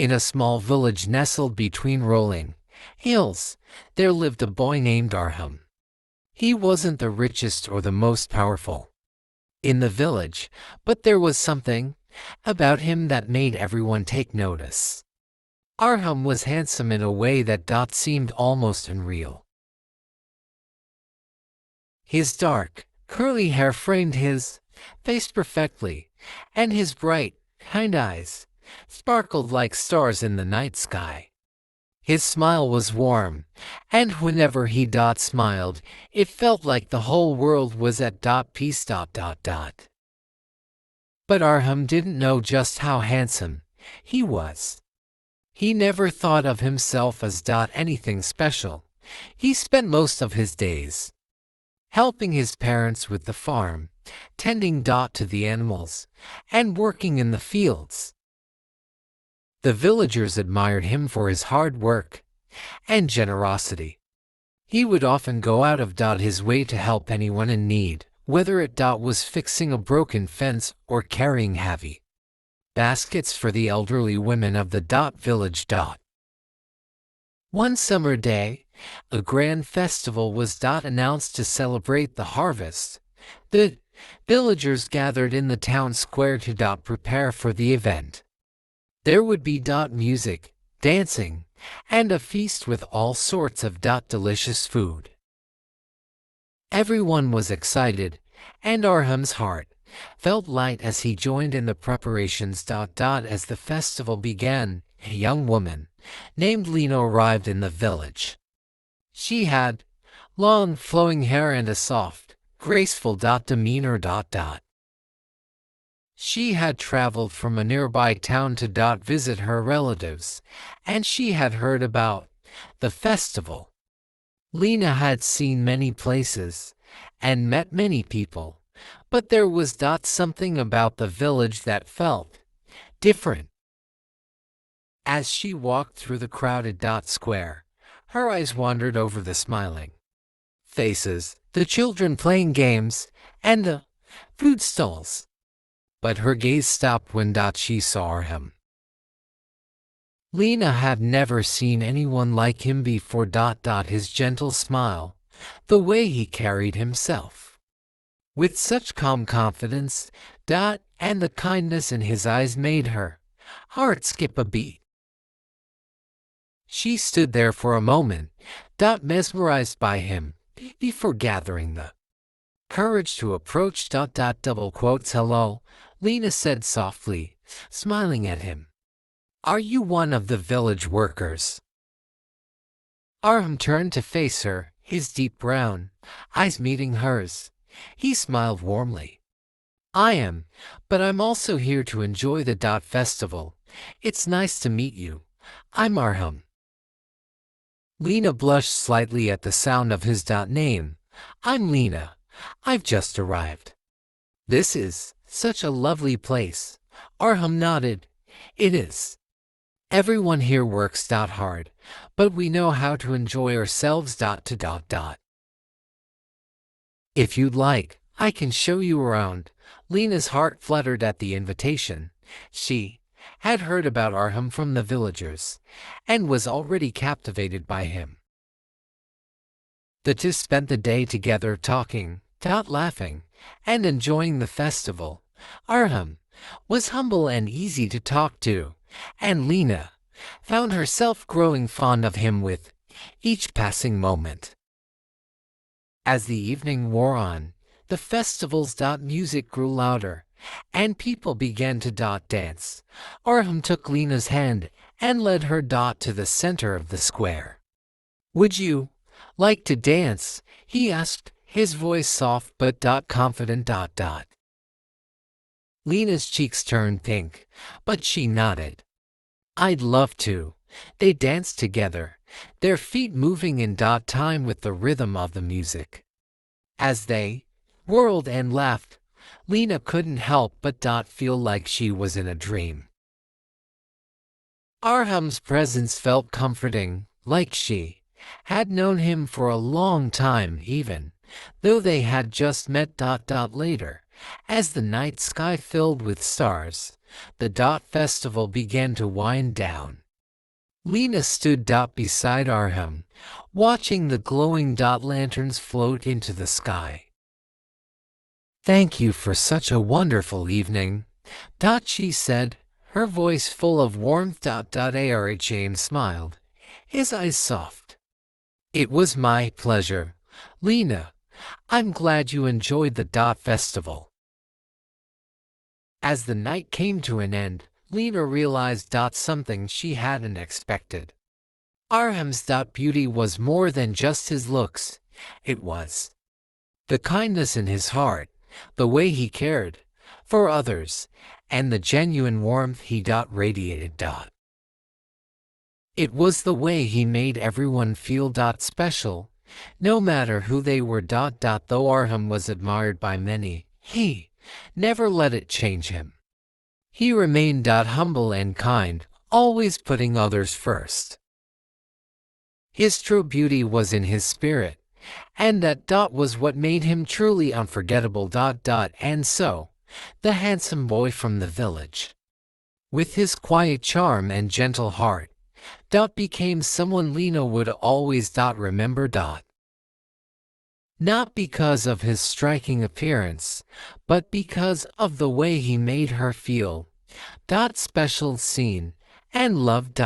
In a small village nestled between rolling hills, there lived a boy named Arham. He wasn't the richest or the most powerful in the village, but there was something about him that made everyone take notice. Arham was handsome in a way that seemed almost unreal. His dark, curly hair framed his face perfectly, and his bright, kind eyes sparkled like stars in the night sky. His smile was warm, and whenever he smiled, it felt like the whole world was at peace. But Arham didn't know just how handsome he was. He never thought of himself as anything special. He spent most of his days helping his parents with the farm, tending to the animals, and working in the fields. The villagers admired him for his hard work and generosity. He would often go out of his way to help anyone in need, whether it was fixing a broken fence or carrying heavy baskets for the elderly women of the village. One summer day, a grand festival was announced to celebrate the harvest. The villagers gathered in the town square to prepare for the event. There would be music, dancing, and a feast with all sorts of delicious food. Everyone was excited, and Arham's heart felt light as he joined in the preparations. As the festival began, a young woman named Lena arrived in the village. She had long, flowing hair and a soft, graceful demeanor. She had traveled from a nearby town to visit her relatives, and she had heard about the festival. Lena had seen many places and met many people, but there was something about the village that felt different. As she walked through the crowded square, her eyes wandered over the smiling faces, the children playing games, and the food stalls. But her gaze stopped when she saw him. Lena had never seen anyone like him before. His gentle smile, the way he carried himself with such calm confidence, and the kindness in his eyes made her heart skip a beat. She stood there for a moment, mesmerized by him, before gathering the courage to approach. Hello, Lena said softly, smiling at him. Are you one of the village workers? Arham turned to face her, his deep brown eyes meeting hers. He smiled warmly. I am, but I'm also here to enjoy the festival. It's nice to meet you. I'm Arham. Lena blushed slightly at the sound of his name. I'm Lena. I've just arrived. This is such a lovely place. Arham nodded. It is. Everyone here works hard, but we know how to enjoy ourselves. If you'd like, I can show you around. Lena's heart fluttered at the invitation. She had heard about Arham from the villagers, and was already captivated by him. The two spent the day together talking, laughing, and enjoying the festival. Arham was humble and easy to talk to, and Lena found herself growing fond of him with each passing moment. As the evening wore on, the festival's music grew louder, and people began to dance. Arham took Lena's hand and led her to the center of the square. Would you like to dance? He asked, his voice soft but confident. Lena's cheeks turned pink, but she nodded. I'd love to. They danced together, their feet moving in time with the rhythm of the music. As they whirled and laughed, Lena couldn't help but feel like she was in a dream. Arham's presence felt comforting, like she had known him for a long time even though they had just met. Later, As the night sky filled with stars, the Dot Festival began to wind down. Lena stood beside Arham, watching the glowing dot lanterns float into the sky. "Thank you for such a wonderful evening," she said, her voice full of warmth. Arham smiled, his eyes soft. "It was my pleasure, Lena. I'm glad you enjoyed the Dot Festival." As the night came to an end, Lena realized something she hadn't expected. Arham's beauty was more than just his looks. It was the kindness in his heart, the way he cared for others, and the genuine warmth he radiated. It was the way he made everyone feel special, no matter who they were. Though Arham was admired by many, he never let it change him. He remained humble and kind, always putting others first. His true beauty was in his spirit, and that was what made him truly unforgettable. And so, the handsome boy from the village, with his quiet charm and gentle heart, became someone Lena would always remember. Not because of his striking appearance, but because of the way he made her feel special, seen, and loved.